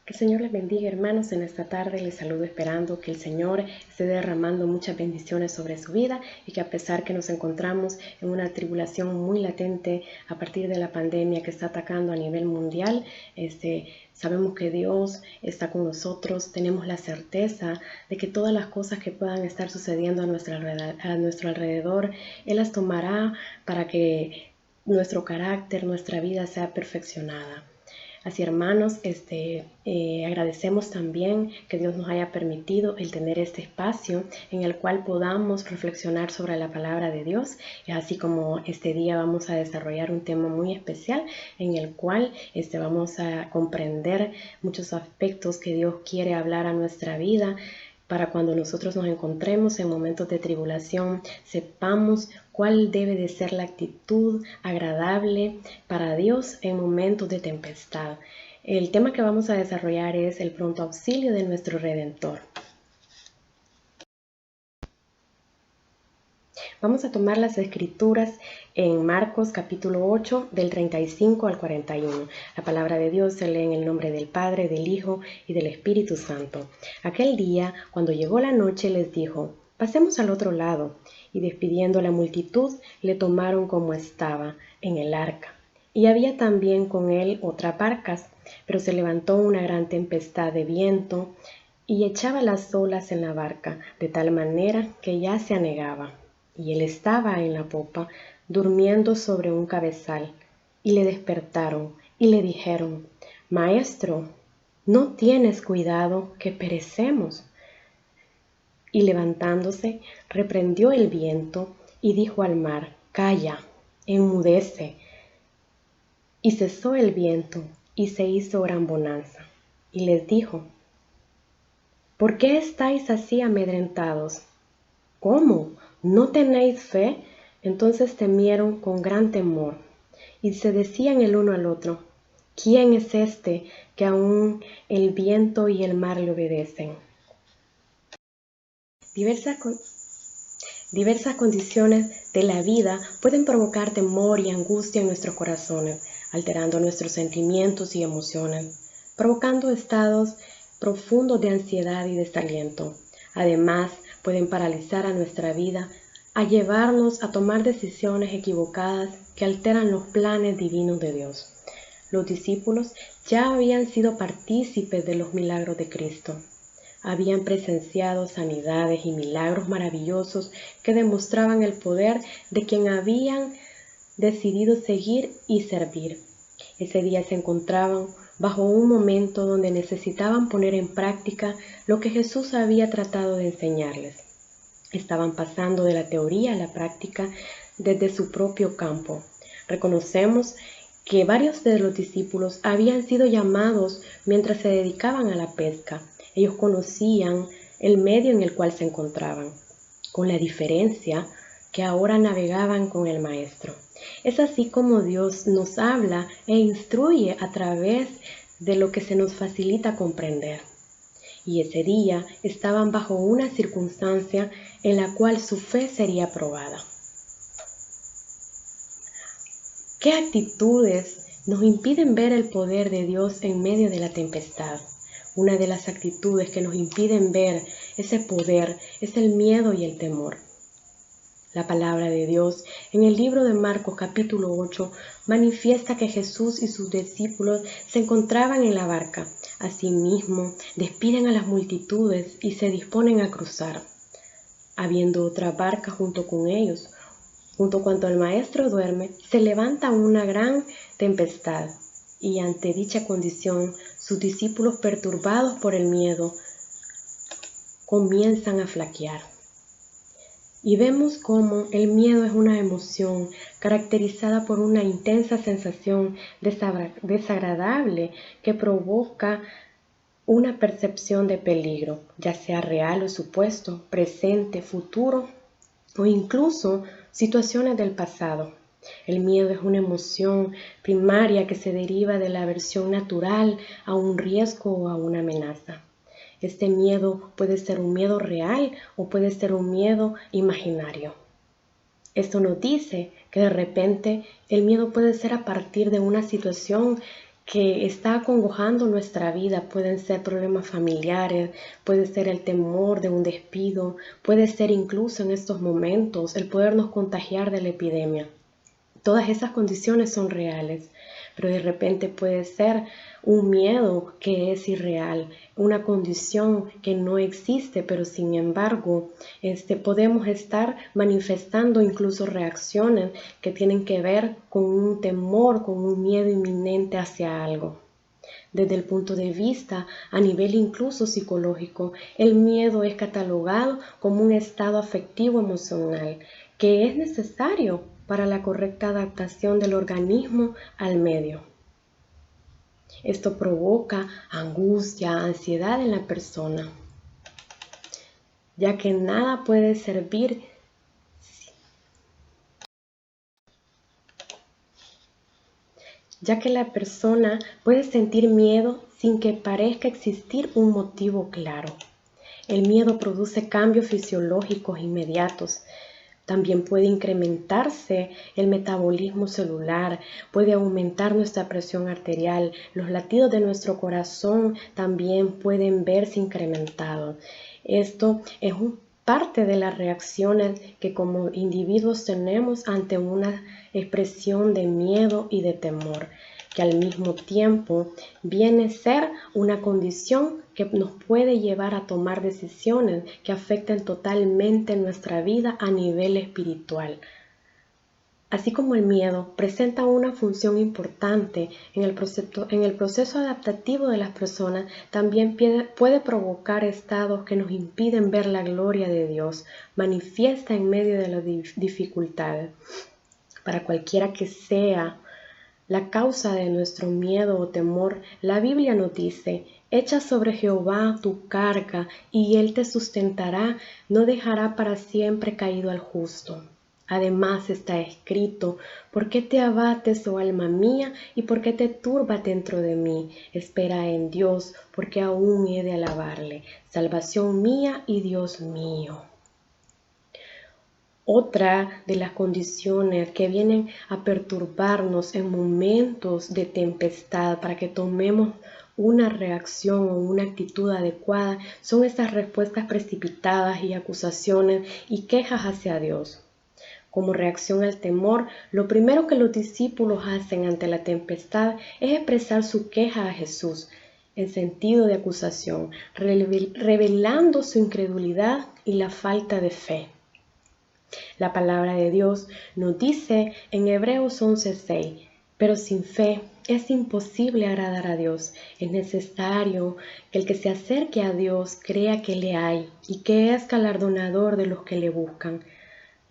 Que el Señor les bendiga, hermanos. En esta tarde les saludo esperando que el Señor esté derramando muchas bendiciones sobre su vida y que a pesar que nos encontramos en una tribulación muy latente a partir de la pandemia que está atacando a nivel mundial, sabemos que Dios está con nosotros, tenemos la certeza de que todas las cosas que puedan estar sucediendo a nuestro alrededor, Él las tomará para que nuestro carácter, nuestra vida sea perfeccionada. Así, hermanos, agradecemos también que Dios nos haya permitido el tener este espacio en el cual podamos reflexionar sobre la palabra de Dios. Así como este día vamos a desarrollar un tema muy especial en el cual vamos a comprender muchos aspectos que Dios quiere hablar a nuestra vida, para cuando nosotros nos encontremos en momentos de tribulación, sepamos cuál debe de ser la actitud agradable para Dios en momentos de tempestad. El tema que vamos a desarrollar es el pronto auxilio de nuestro Redentor. Vamos a tomar las escrituras en Marcos capítulo 8 del 35 al 41. La palabra de Dios se lee en el nombre del Padre, del Hijo y del Espíritu Santo. Aquel día, cuando llegó la noche, les dijo: pasemos al otro lado. Y despidiendo a la multitud, le tomaron como estaba, en el arca. Y había también con él otras barcas, pero se levantó una gran tempestad de viento y echaba las olas en la barca, de tal manera que ya se anegaba. Y él estaba en la popa, durmiendo sobre un cabezal. Y le despertaron y le dijeron: Maestro, ¿no tienes cuidado que perecemos? Y levantándose, reprendió el viento y dijo al mar: Calla, enmudece. Y cesó el viento y se hizo gran bonanza. Y les dijo: ¿por qué estáis así amedrentados? ¿Cómo? ¿No tenéis fe? Entonces temieron con gran temor, y se decían el uno al otro: ¿quién es este que aun el viento y el mar le obedecen? Diversas condiciones de la vida pueden provocar temor y angustia en nuestros corazones, alterando nuestros sentimientos y emociones, provocando estados profundos de ansiedad y desaliento. Además, pueden paralizar a nuestra vida, a llevarnos a tomar decisiones equivocadas que alteran los planes divinos de Dios. Los discípulos ya habían sido partícipes de los milagros de Cristo. Habían presenciado sanidades y milagros maravillosos que demostraban el poder de quien habían decidido seguir y servir. Ese día se encontraban bajo un momento donde necesitaban poner en práctica lo que Jesús había tratado de enseñarles. Estaban pasando de la teoría a la práctica desde su propio campo. Reconocemos que varios de los discípulos habían sido llamados mientras se dedicaban a la pesca. Ellos conocían el medio en el cual se encontraban, con la diferencia que ahora navegaban con el Maestro. Es así como Dios nos habla e instruye a través de lo que se nos facilita comprender. Y ese día estaban bajo una circunstancia en la cual su fe sería probada. ¿Qué actitudes nos impiden ver el poder de Dios en medio de la tempestad? Una de las actitudes que nos impiden ver ese poder es el miedo y el temor. La palabra de Dios en el libro de Marcos capítulo 8 manifiesta que Jesús y sus discípulos se encontraban en la barca. Asimismo, despiden a las multitudes y se disponen a cruzar, habiendo otra barca junto con ellos. Junto cuando el maestro duerme, se levanta una gran tempestad, y ante dicha condición, sus discípulos, perturbados por el miedo, comienzan a flaquear. Y vemos cómo el miedo es una emoción caracterizada por una intensa sensación desagradable que provoca una percepción de peligro, ya sea real o supuesto, presente, futuro o incluso situaciones del pasado. El miedo es una emoción primaria que se deriva de la aversión natural a un riesgo o a una amenaza. Este miedo puede ser un miedo real o puede ser un miedo imaginario. Esto nos dice que de repente el miedo puede ser a partir de una situación que está acongojando nuestra vida. Pueden ser problemas familiares, puede ser el temor de un despido, puede ser incluso en estos momentos el podernos contagiar de la epidemia. Todas esas condiciones son reales, pero de repente puede ser un miedo que es irreal, una condición que no existe, pero sin embargo podemos estar manifestando incluso reacciones que tienen que ver con un temor, con un miedo inminente hacia algo. Desde el punto de vista a nivel incluso psicológico, el miedo es catalogado como un estado afectivo emocional que es necesario para la correcta adaptación del organismo al medio. Esto provoca angustia, ansiedad en la persona, ya que nada puede servir ya que la persona puede sentir miedo sin que parezca existir un motivo claro. El miedo produce cambios fisiológicos inmediatos. También puede incrementarse el metabolismo celular, puede aumentar nuestra presión arterial, los latidos de nuestro corazón también pueden verse incrementados. Esto es parte de las reacciones que como individuos tenemos ante una expresión de miedo y de temor, que al mismo tiempo viene a ser una condición que nos puede llevar a tomar decisiones que afecten totalmente nuestra vida a nivel espiritual. Así como el miedo presenta una función importante en el proceso adaptativo de las personas, también puede provocar estados que nos impiden ver la gloria de Dios manifiesta en medio de las dificultades. Para cualquiera que sea la causa de nuestro miedo o temor, la Biblia nos dice: echa sobre Jehová tu carga y Él te sustentará, no dejará para siempre caído al justo. Además está escrito: ¿por qué te abates, oh alma mía, y por qué te turbas dentro de mí? Espera en Dios, porque aún he de alabarle, salvación mía y Dios mío. Otra de las condiciones que vienen a perturbarnos en momentos de tempestad para que tomemos una reacción o una actitud adecuada son estas respuestas precipitadas y acusaciones y quejas hacia Dios. Como reacción al temor, lo primero que los discípulos hacen ante la tempestad es expresar su queja a Jesús en sentido de acusación, revelando su incredulidad y la falta de fe. La palabra de Dios nos dice en Hebreos 11:6: pero sin fe es imposible agradar a Dios. Es necesario que el que se acerque a Dios crea que le hay y que es galardonador de los que le buscan.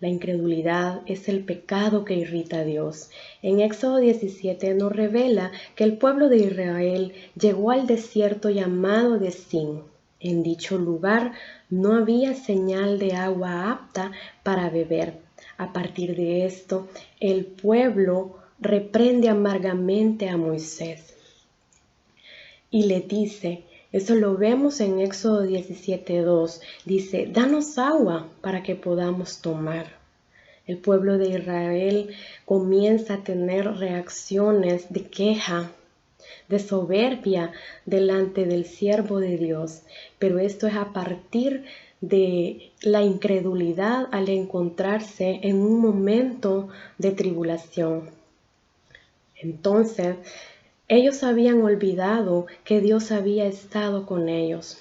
La incredulidad es el pecado que irrita a Dios. En Éxodo 17 nos revela que el pueblo de Israel llegó al desierto llamado de Sin. En dicho lugar no había señal de agua apta para beber. A partir de esto, el pueblo reprende amargamente a Moisés y le dice, eso lo vemos en Éxodo 17:2, dice: danos agua para que podamos tomar. El pueblo de Israel comienza a tener reacciones de queja, de soberbia delante del siervo de Dios, pero esto es a partir de la incredulidad al encontrarse en un momento de tribulación. Entonces, ellos habían olvidado que Dios había estado con ellos.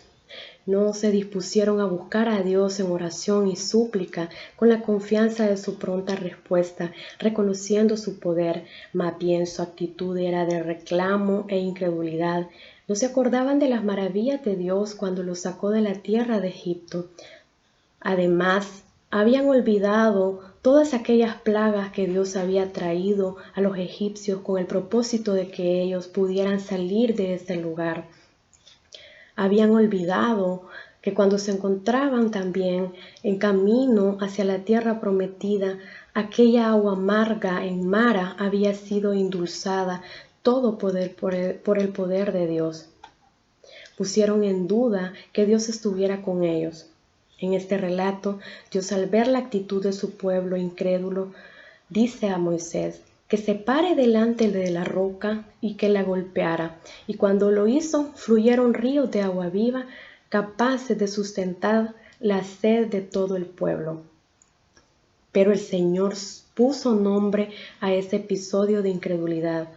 No se dispusieron a buscar a Dios en oración y súplica con la confianza de su pronta respuesta, reconociendo su poder. Más bien su actitud era de reclamo e incredulidad. No se acordaban de las maravillas de Dios cuando los sacó de la tierra de Egipto. Además, habían olvidado todas aquellas plagas que Dios había traído a los egipcios con el propósito de que ellos pudieran salir de ese lugar. Habían olvidado que cuando se encontraban también en camino hacia la tierra prometida, aquella agua amarga en Mara había sido endulzada, todo por el poder de Dios. Pusieron en duda que Dios estuviera con ellos. En este relato, Dios, al ver la actitud de su pueblo incrédulo, dice a Moisés que se pare delante de la roca y que la golpeara. Y cuando lo hizo, fluyeron ríos de agua viva, capaces de sustentar la sed de todo el pueblo. Pero el Señor puso nombre a ese episodio de incredulidad.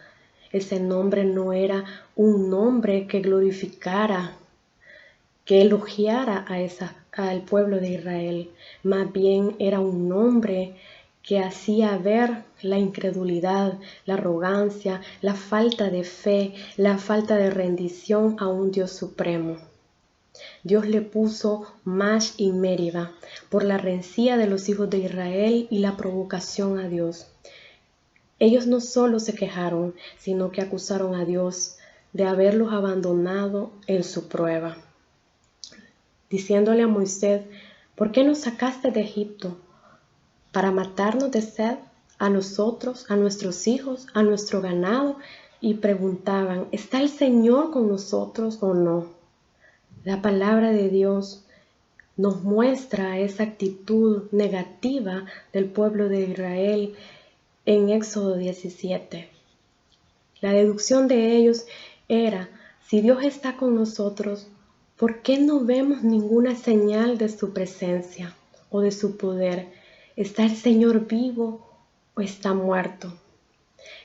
Ese nombre no era un nombre que glorificara, que elogiara al pueblo de Israel. Más bien era un nombre que hacía ver la incredulidad, la arrogancia, la falta de fe, la falta de rendición a un Dios supremo. Dios le puso Mash y Meriba por la rencilla de los hijos de Israel y la provocación a Dios. Ellos no solo se quejaron, sino que acusaron a Dios de haberlos abandonado en su prueba, diciéndole a Moisés: ¿por qué nos sacaste de Egipto? ¿Para matarnos de sed a nosotros, a nuestros hijos, a nuestro ganado? Y preguntaban: ¿está el Señor con nosotros o no? La palabra de Dios nos muestra esa actitud negativa del pueblo de Israel en Éxodo 17. La deducción de ellos era: si Dios está con nosotros, ¿por qué no vemos ninguna señal de su presencia o de su poder? ¿Está el Señor vivo o está muerto?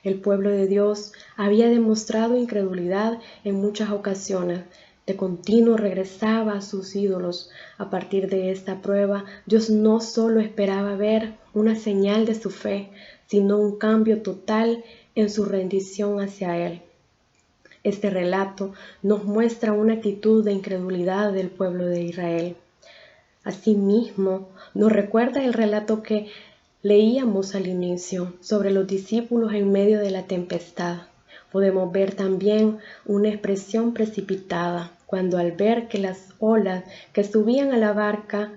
El pueblo de Dios había demostrado incredulidad en muchas ocasiones. De continuo regresaba a sus ídolos. A partir de esta prueba, Dios no solo esperaba ver una señal de su fe, sino un cambio total en su rendición hacia Él. Este relato nos muestra una actitud de incredulidad del pueblo de Israel. Asimismo, nos recuerda el relato que leíamos al inicio sobre los discípulos en medio de la tempestad. Podemos ver también una expresión precipitada cuando, al ver que las olas que subían a la barca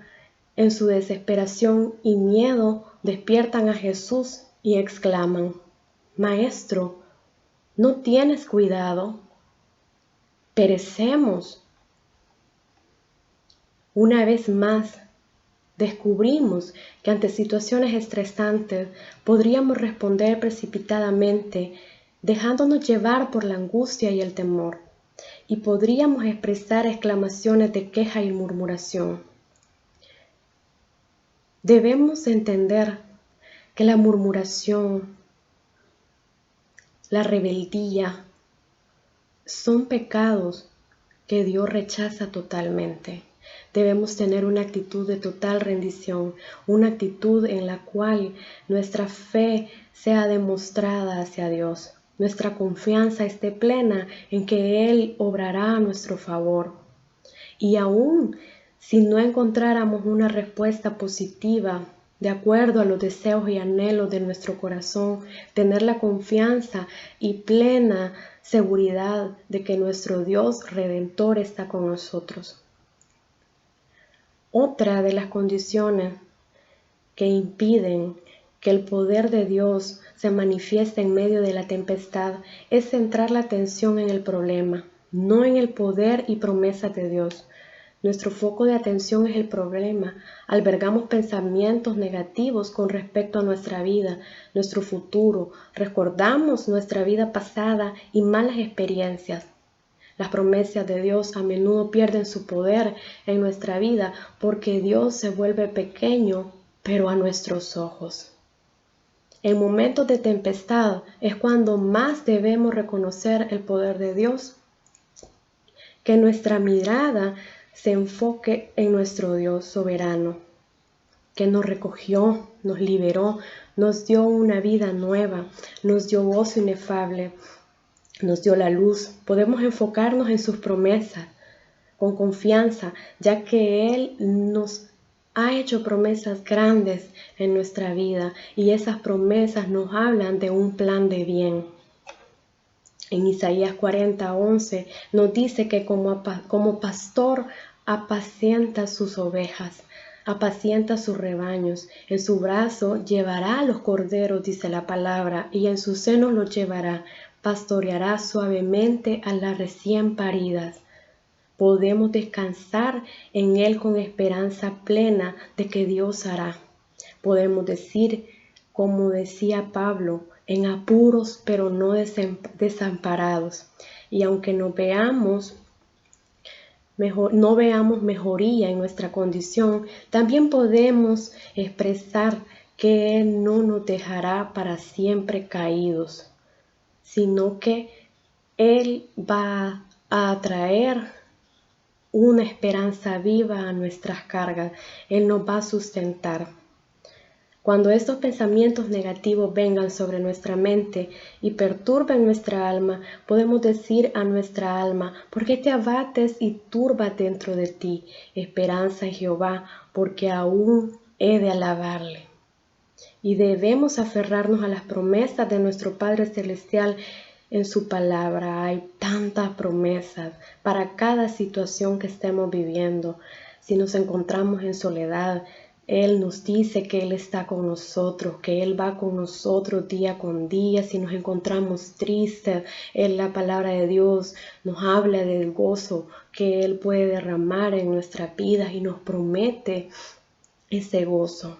en su desesperación y miedo despiertan a Jesús y exclaman: Maestro, ¿no tienes cuidado? Perecemos. Una vez más, descubrimos que ante situaciones estresantes podríamos responder precipitadamente, dejándonos llevar por la angustia y el temor, y podríamos expresar exclamaciones de queja y murmuración. Debemos entender que la murmuración, la rebeldía, son pecados que Dios rechaza totalmente. Debemos tener una actitud de total rendición, una actitud en la cual nuestra fe sea demostrada hacia Dios. Nuestra confianza esté plena en que Él obrará a nuestro favor. Y aún si no encontráramos una respuesta positiva de acuerdo a los deseos y anhelos de nuestro corazón, tener la confianza y plena seguridad de que nuestro Dios Redentor está con nosotros. Otra de las condiciones que impiden que el poder de Dios se manifieste en medio de la tempestad es centrar la atención en el problema, no en el poder y promesas de Dios. Nuestro foco de atención es el problema. Albergamos pensamientos negativos con respecto a nuestra vida, nuestro futuro. Recordamos nuestra vida pasada y malas experiencias. Las promesas de Dios a menudo pierden su poder en nuestra vida porque Dios se vuelve pequeño, pero a nuestros ojos. En momentos de tempestad es cuando más debemos reconocer el poder de Dios. Que nuestra mirada se enfoque en nuestro Dios soberano, que nos recogió, nos liberó, nos dio una vida nueva, nos dio gozo inefable, nos dio la luz. Podemos enfocarnos en sus promesas con confianza, ya que Él nos ha hecho promesas grandes en nuestra vida y esas promesas nos hablan de un plan de bien. En Isaías 40:11 nos dice que como pastor apacienta sus ovejas, apacienta sus rebaños. En su brazo llevará a los corderos, dice la palabra, y en su seno los llevará. Pastoreará suavemente a las recién paridas. Podemos descansar en Él con esperanza plena de que Dios hará. Podemos decir, como decía Pablo, en apuros pero no desamparados. Y aunque no veamos mejoría en nuestra condición, también podemos expresar que Él no nos dejará para siempre caídos, sino que Él va a traer una esperanza viva a nuestras cargas. Él nos va a sustentar. Cuando estos pensamientos negativos vengan sobre nuestra mente y perturben nuestra alma, podemos decir a nuestra alma: ¿por qué te abates y turbas dentro de ti? Esperanza en Jehová, porque aún he de alabarle. Y debemos aferrarnos a las promesas de nuestro Padre Celestial. En su palabra hay tantas promesas para cada situación que estemos viviendo. Si nos encontramos en soledad, Él nos dice que Él está con nosotros, que Él va con nosotros día con día. Si nos encontramos tristes, la palabra de Dios nos habla del gozo que Él puede derramar en nuestras vidas y nos promete ese gozo.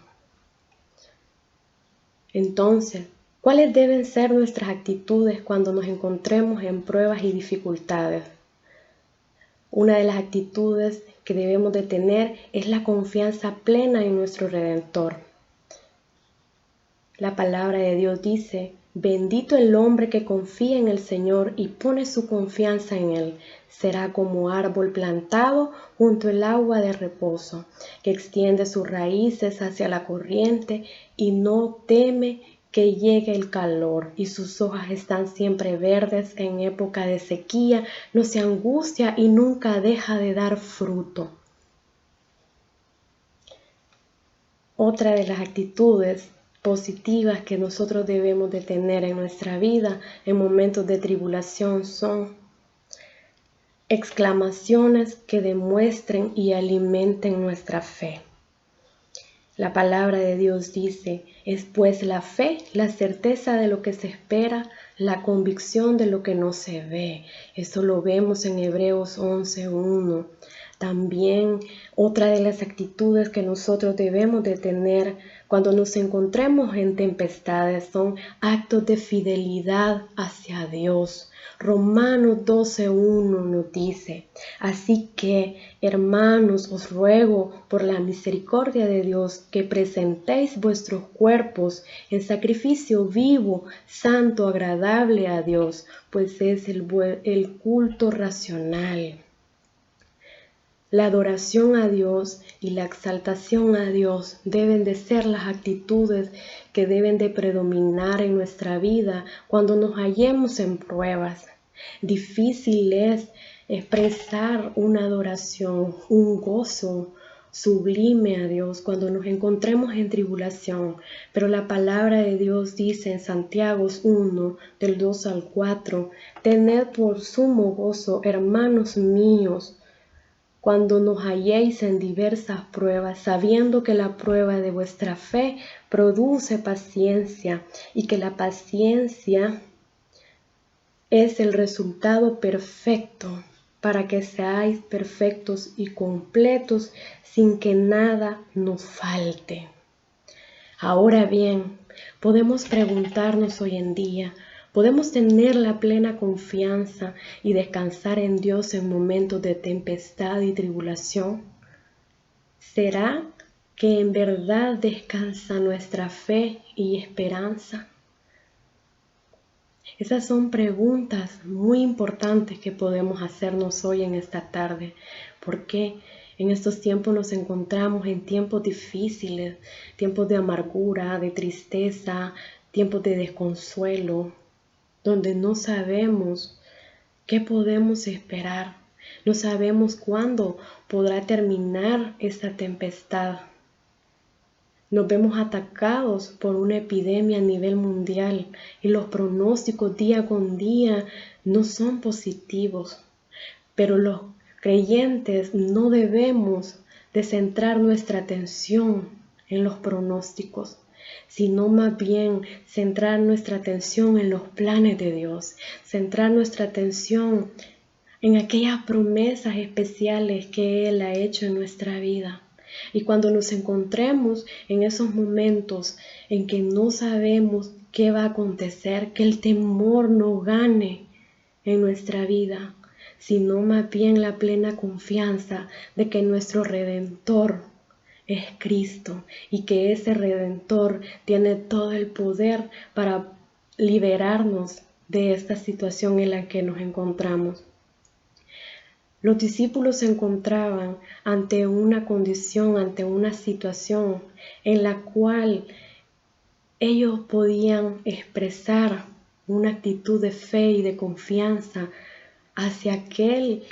Entonces, ¿cuáles deben ser nuestras actitudes cuando nos encontremos en pruebas y dificultades? Una de las actitudes que debemos de tener es la confianza plena en nuestro Redentor. La palabra de Dios dice: bendito el hombre que confía en el Señor y pone su confianza en Él. Será como árbol plantado junto al agua de reposo, que extiende sus raíces hacia la corriente y no teme que llegue el calor, y sus hojas están siempre verdes en época de sequía. No se angustia y nunca deja de dar fruto. Otra de las actitudes positivas que nosotros debemos de tener en nuestra vida en momentos de tribulación son exclamaciones que demuestren y alimenten nuestra fe. La palabra de Dios dice: es pues la fe, la certeza de lo que se espera, la convicción de lo que no se ve. Eso lo vemos en Hebreos 11:1. También otra de las actitudes que nosotros debemos de tener cuando nos encontremos en tempestades son actos de fidelidad hacia Dios. Romanos 12:1 nos dice: así que, hermanos, os ruego por la misericordia de Dios que presentéis vuestros cuerpos en sacrificio vivo, santo, agradable a Dios, pues es el culto racional. La adoración a Dios y la exaltación a Dios deben de ser las actitudes que deben de predominar en nuestra vida cuando nos hallemos en pruebas. Difícil es expresar una adoración, un gozo sublime a Dios cuando nos encontremos en tribulación, pero la palabra de Dios dice en Santiago 1, del 2 al 4, tened por sumo gozo, hermanos míos, cuando nos halléis en diversas pruebas, sabiendo que la prueba de vuestra fe produce paciencia, y que la paciencia es el resultado perfecto, para que seáis perfectos y completos, sin que nada nos falte. Ahora bien, podemos preguntarnos hoy en día: ¿podemos tener la plena confianza y descansar en Dios en momentos de tempestad y tribulación? ¿Será que en verdad descansa nuestra fe y esperanza? Esas son preguntas muy importantes que podemos hacernos hoy en esta tarde, porque en estos tiempos nos encontramos en tiempos difíciles, tiempos de amargura, de tristeza, tiempos de desconsuelo, donde no sabemos qué podemos esperar, no sabemos cuándo podrá terminar esta tempestad. Nos vemos atacados por una epidemia a nivel mundial y los pronósticos día con día no son positivos. Pero los creyentes no debemos de centrar nuestra atención en los pronósticos, sino más bien centrar nuestra atención en los planes de Dios, centrar nuestra atención en aquellas promesas especiales que Él ha hecho en nuestra vida. Y cuando nos encontremos en esos momentos en que no sabemos ¿qué va a acontecer? Que el temor no gane en nuestra vida, sino más bien la plena confianza de que nuestro Redentor es Cristo y que ese Redentor tiene todo el poder para liberarnos de esta situación en la que nos encontramos. Los discípulos se encontraban ante una condición, ante una situación en la cual ellos podían expresar una actitud de fe y de confianza hacia aquel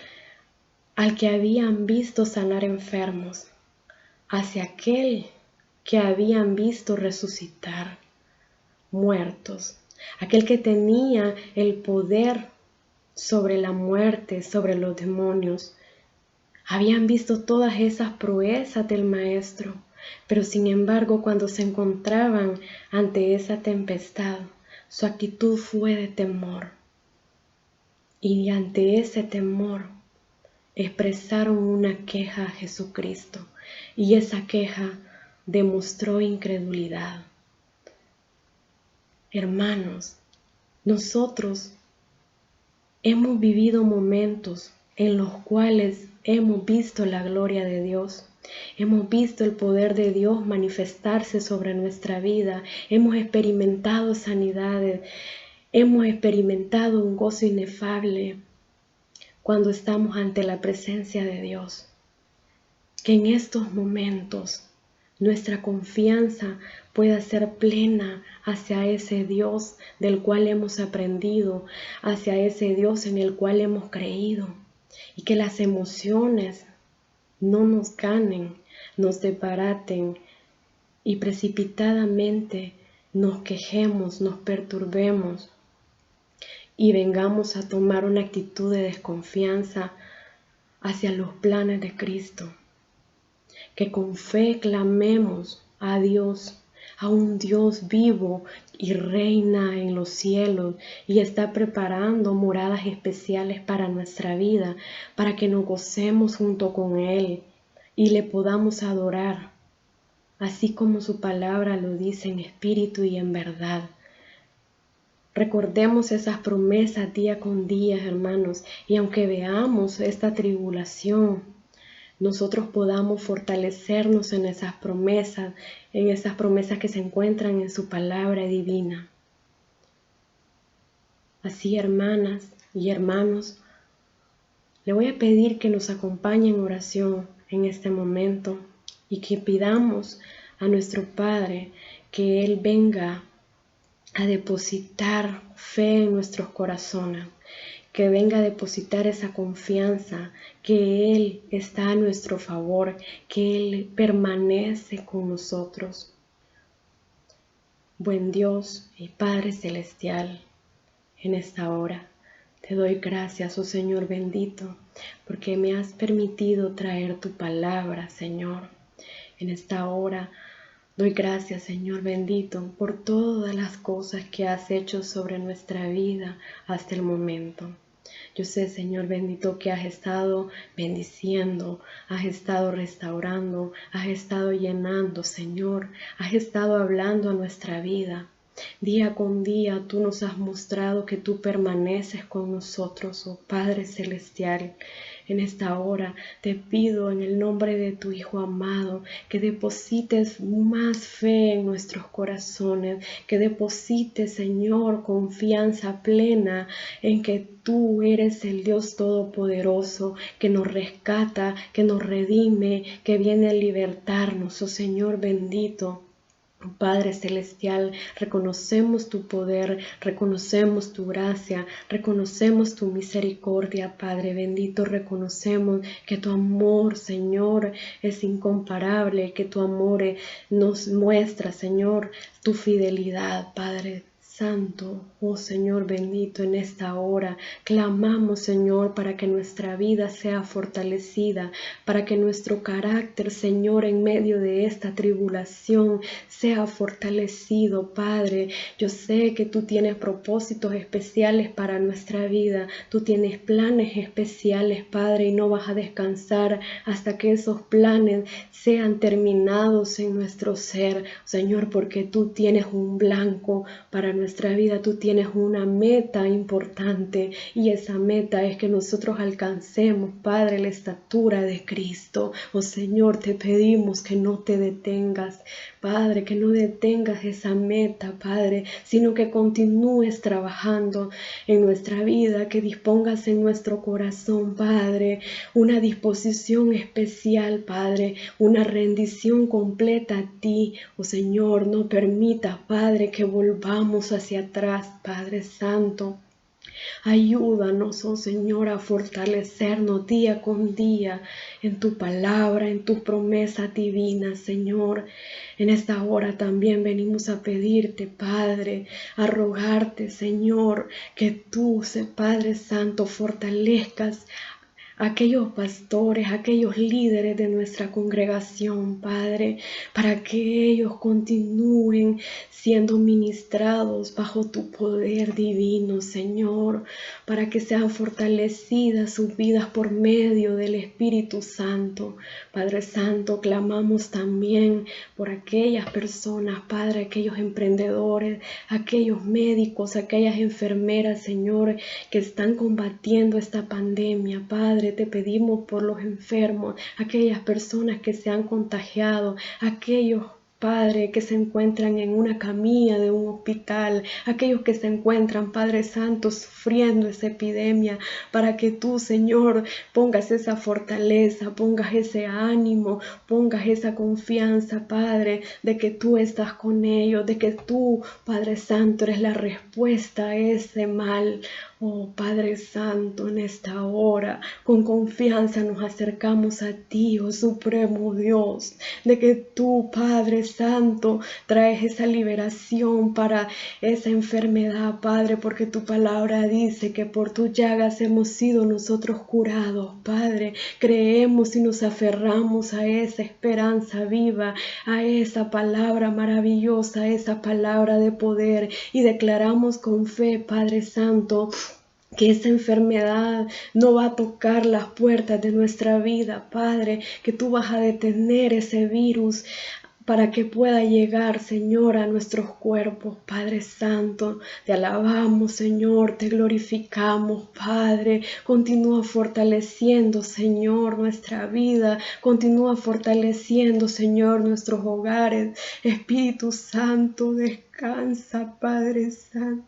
al que habían visto sanar enfermos, hacia aquel que habían visto resucitar muertos, aquel que tenía el poder sobre la muerte, sobre los demonios. Habían visto todas esas proezas del Maestro, pero sin embargo cuando se encontraban ante esa tempestad, su actitud fue de temor. Y ante ese temor expresaron una queja a Jesucristo, y esa queja demostró incredulidad. Hermanos, nosotros hemos vivido momentos en los cuales hemos visto la gloria de Dios, hemos visto el poder de Dios manifestarse sobre nuestra vida, hemos experimentado sanidades, hemos experimentado un gozo inefable cuando estamos ante la presencia de Dios. Que en estos momentos nuestra confianza pueda ser plena hacia ese Dios del cual hemos aprendido, hacia ese Dios en el cual hemos creído, y que las emociones no nos ganen, nos desbaraten y precipitadamente nos quejemos, nos perturbemos y vengamos a tomar una actitud de desconfianza hacia los planes de Cristo. Que con fe clamemos a Dios, a un Dios vivo y reina en los cielos y está preparando moradas especiales para nuestra vida, para que nos gocemos junto con Él y le podamos adorar, así como su palabra lo dice en espíritu y en verdad. Recordemos esas promesas día con día, hermanos, y aunque veamos esta tribulación, nosotros podamos fortalecernos en esas promesas que se encuentran en su palabra divina. Así, hermanas y hermanos, le voy a pedir que nos acompañe en oración en este momento y que pidamos a nuestro Padre que Él venga a depositar fe en nuestros corazones, que venga a depositar esa confianza, que Él está a nuestro favor, que Él permanece con nosotros. Buen Dios y Padre Celestial, en esta hora te doy gracias, oh Señor bendito, porque me has permitido traer tu palabra, Señor. En esta hora doy gracias, Señor bendito, por todas las cosas que has hecho sobre nuestra vida hasta el momento. Yo sé, Señor bendito, que has estado bendiciendo, has estado restaurando, has estado llenando, Señor, has estado hablando a nuestra vida. Día con día tú nos has mostrado que tú permaneces con nosotros, oh Padre Celestial. En esta hora te pido en el nombre de tu Hijo amado que deposites más fe en nuestros corazones, que deposites, Señor, confianza plena en que tú eres el Dios Todopoderoso, que nos rescata, que nos redime, que viene a libertarnos, oh Señor bendito. Padre Celestial, reconocemos tu poder, reconocemos tu gracia, reconocemos tu misericordia, Padre bendito, reconocemos que tu amor, Señor, es incomparable, que tu amor nos muestra, Señor, tu fidelidad, Padre Santo, oh Señor bendito, en esta hora clamamos, Señor, para que nuestra vida sea fortalecida, para que nuestro carácter, Señor, en medio de esta tribulación sea fortalecido, Padre. Yo sé que tú tienes propósitos especiales para nuestra vida, tú tienes planes especiales, Padre, y no vas a descansar hasta que esos planes sean terminados en nuestro ser, Señor, porque tú tienes un blanco para nuestra vida, tú tienes una meta importante y esa meta es que nosotros alcancemos, Padre, la estatura de Cristo. Oh Señor, te pedimos que no te detengas, Padre, que no detengas esa meta, Padre, sino que continúes trabajando en nuestra vida, que dispongas en nuestro corazón, Padre, una disposición especial, Padre, una rendición completa a ti. Oh Señor, no permitas, Padre, que volvamos hacia atrás, Padre Santo. Ayúdanos, oh Señor, a fortalecernos día con día en tu palabra, en tus promesas divinas, Señor. En esta hora también venimos a pedirte, Padre, a rogarte, Señor, que tú, Padre Santo, fortalezcas aquellos pastores, aquellos líderes de nuestra congregación, Padre, para que ellos continúen siendo ministrados bajo tu poder divino, Señor, para que sean fortalecidas sus vidas por medio del Espíritu Santo. Padre Santo, clamamos también por aquellas personas, Padre, aquellos emprendedores, aquellos médicos, aquellas enfermeras, Señor, que están combatiendo esta pandemia, Padre. Te pedimos por los enfermos, aquellas personas que se han contagiado, aquellos, Padre, que se encuentran en una camilla de un hospital, aquellos que se encuentran, Padre Santo, sufriendo esa epidemia, para que tú, Señor, pongas esa fortaleza, pongas ese ánimo, pongas esa confianza, Padre, de que tú estás con ellos, de que tú, Padre Santo, eres la respuesta a ese mal. Oh Padre Santo, en esta hora, con confianza nos acercamos a ti, oh Supremo Dios, de que tú, Padre Santo, traes esa liberación para esa enfermedad, Padre, porque tu palabra dice que por tus llagas hemos sido nosotros curados, Padre. Creemos y nos aferramos a esa esperanza viva, a esa palabra maravillosa, a esa palabra de poder, y declaramos con fe, Padre Santo, que esa enfermedad no va a tocar las puertas de nuestra vida, Padre, que tú vas a detener ese virus para que pueda llegar, Señor, a nuestros cuerpos, Padre Santo. Te alabamos, Señor, te glorificamos, Padre. Continúa fortaleciendo, Señor, nuestra vida. Continúa fortaleciendo, Señor, nuestros hogares. Espíritu Santo, descansa, Padre Santo.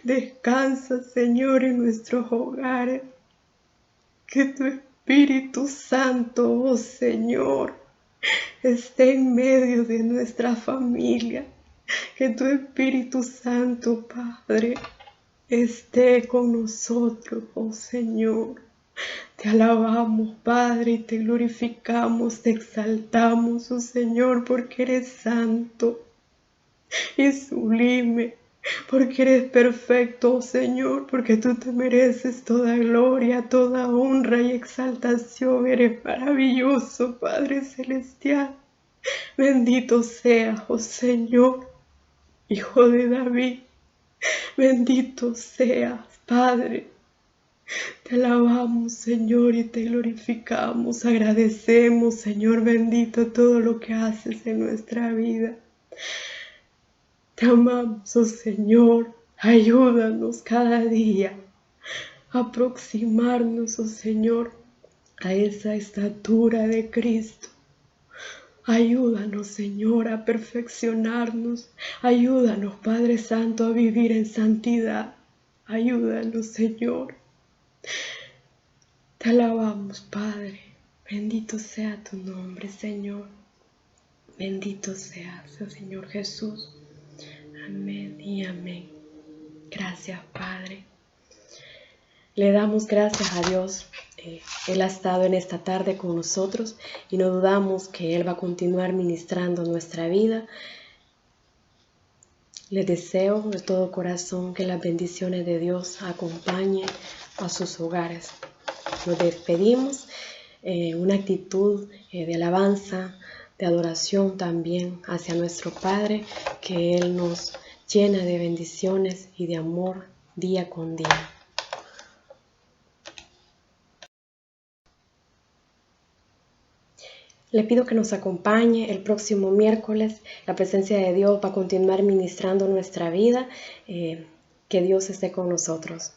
Descansa, Señor, en nuestros hogares. Que tu Espíritu Santo, oh Señor, esté en medio de nuestra familia. Que tu Espíritu Santo, Padre, esté con nosotros, oh Señor. Te alabamos, Padre, y te glorificamos, te exaltamos, oh Señor, porque eres santo y sublime. Porque eres perfecto, oh Señor, porque tú te mereces toda gloria, toda honra y exaltación. Eres maravilloso, Padre Celestial. Bendito seas, oh Señor, Hijo de David. Bendito seas, Padre. Te alabamos, Señor, y te glorificamos. Agradecemos, Señor bendito, todo lo que haces en nuestra vida. Te amamos, oh Señor. Ayúdanos cada día a aproximarnos, oh Señor, a esa estatura de Cristo. Ayúdanos, Señor, a perfeccionarnos. Ayúdanos, Padre Santo, a vivir en santidad. Ayúdanos, Señor. Te alabamos, Padre. Bendito sea tu nombre, Señor. Bendito seas, oh Señor Jesús. Amén y amén. Gracias, Padre. Le damos gracias a Dios. Él ha estado en esta tarde con nosotros y no dudamos que Él va a continuar ministrando nuestra vida. Les deseo de todo corazón que las bendiciones de Dios acompañen a sus hogares. Nos despedimos, una actitud de alabanza, de adoración también hacia nuestro Padre, que Él nos llena de bendiciones y de amor día con día. Le pido que nos acompañe el próximo miércoles. La presencia de Dios va a continuar ministrando nuestra vida. Que Dios esté con nosotros.